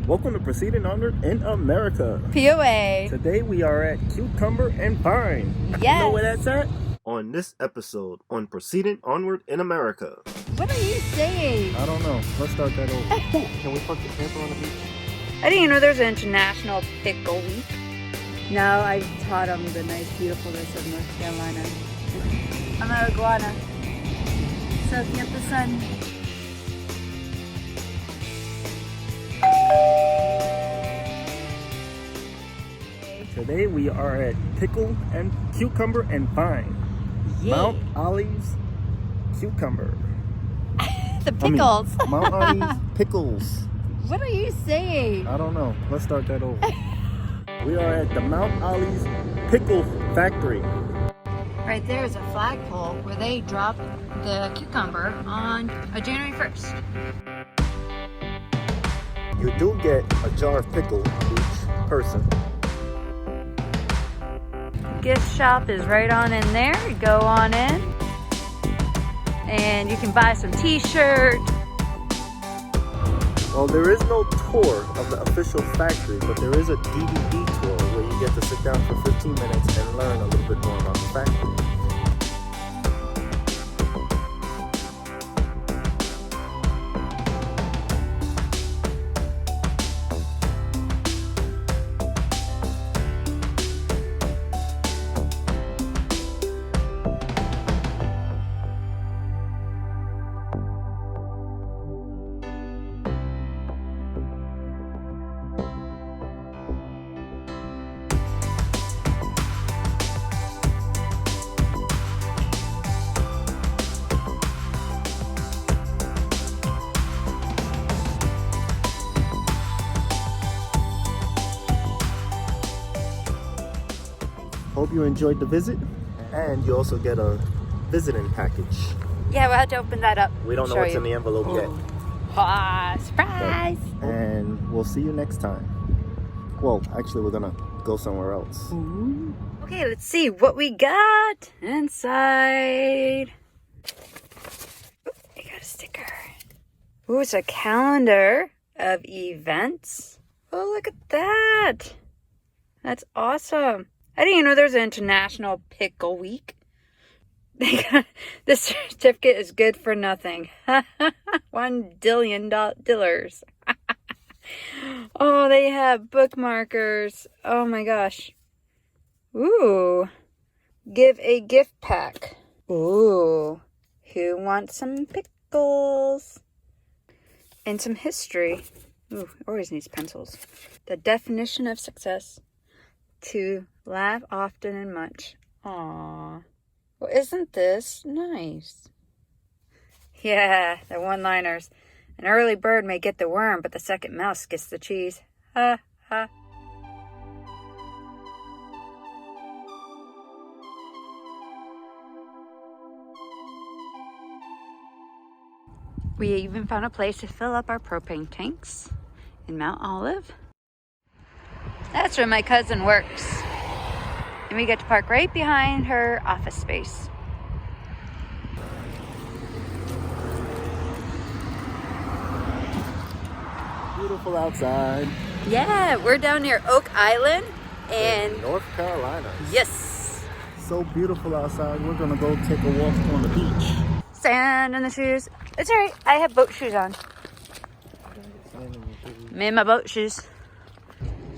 Welcome to Proceeding Onward in America. POA. Today we are at Cucumber and Vine. Yes. You know where that's at? On this episode on Proceeding Onward in America. What are you saying? I don't know. Let's start that over. Can we park the camper on the beach? I didn't even know there's an International Pickle Week. No, I taught them the nice beautifulness of North Carolina. I'm an iguana. Soaking up the sun. Today we are at Pickle and Cucumber and Vine. Yeah. Mount Ollie's Cucumber. The pickles. Mount Ollie's Pickles. What are you saying? I don't know. Let's start that over. We are at the Mount Ollie's Pickle Factory. Right there is a flagpole where they drop the cucumber on January 1st. You do get a jar of pickle each person. Gift shop is right on in there. You go on in and you can buy some t-shirt. Well, there is no tour of the official factory, but there is a DVD tour where you get to sit down for 15 minutes and learn a little bit more about the factory. Hope you enjoyed the visit, and you also get a visiting package. Yeah, we'll have to open that up. We don't know what's in the envelope yet. Ah, surprise! And we'll see you next time. Well, actually, we're gonna go somewhere else. Okay, let's see what we got inside. Ooh, I got a sticker. Ooh, it's a calendar of events. Oh, look at that. That's awesome. I didn't even know there's an International Pickle Week. This certificate is good for nothing. $1 billion dillers. Oh, they have bookmarkers. Oh my gosh. Ooh. Give a gift pack. Ooh. Who wants some pickles? And some history. Ooh, always needs pencils. The definition of success. To laugh often and much. Aww. Well, isn't this nice? Yeah, the one-liners. An early bird may get the worm, but the second mouse gets the cheese. Ha, ha. We even found a place to fill up our propane tanks in Mount Olive. That's where my cousin works. And we get to park right behind her office space. Beautiful outside. Yeah, we're down near Oak Island and North Carolina. yes. So beautiful outside. We're gonna go take a walk on the beach. Sand in the shoes. It's alright, I have boat shoes on. Me and my boat shoes.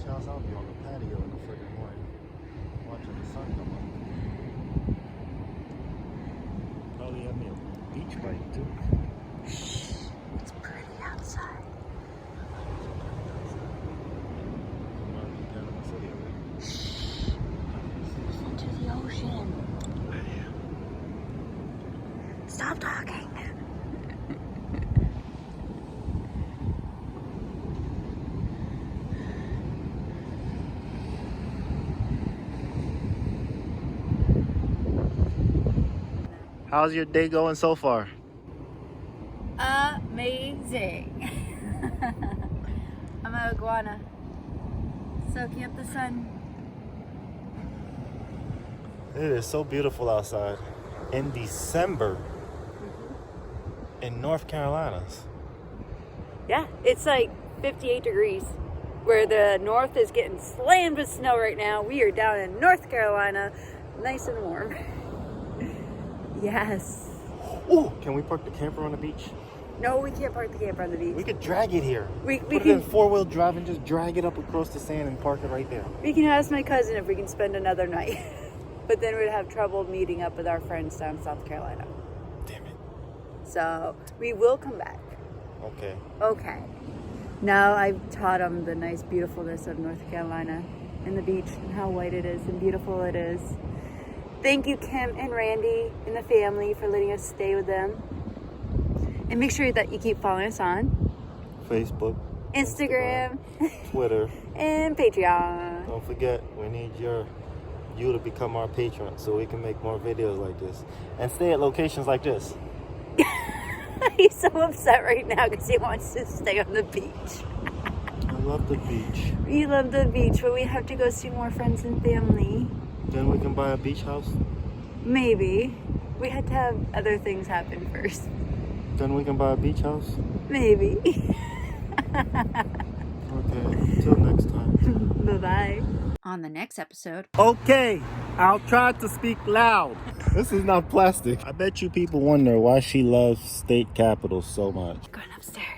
I'll be on the patio in the friggin' morning, watching the sun come up. Oh, they have me a beach bike too. Shh, it's pretty outside. Shh, listen to the ocean. Stop talking. How's your day going so far? Amazing. I'm an iguana. Soaking up the sun. It is so beautiful outside. In December. In North Carolina. Yeah, it's like 58 degrees. Where the north is getting slammed with snow right now, we are down in North Carolina, nice and warm. Yes. Oh, can we park the camper on the beach? No, we can't park the camper on the beach. We could drag it here. We Put it can in four-wheel drive and just drag it up across the sand and park it right there. We can ask my cousin if we can spend another night. But then we'd have trouble meeting up with our friends down in South Carolina. Damn it. So we will come back. Okay. Okay. Now I've taught them the nice beautifulness of North Carolina and the beach and how white it is and beautiful it is. Thank you, Kim and Randy and the family, for letting us stay with them. And make sure that you keep following us on Facebook, Instagram, Twitter, and Patreon. Don't forget, we need you to become our patron so we can make more videos like this and stay at locations like this. He's so upset right now because he wants to stay on the beach. I love the beach. We love the beach, but we have to go see more friends and family. Then we can buy a beach house. Maybe. We had to have other things happen first. Then we can buy a beach house. Maybe. Okay, till next time. Bye-bye. On the next episode. Okay, I'll try to speak loud. This is not plastic. I bet you people wonder why she loves state capitals so much. Going upstairs.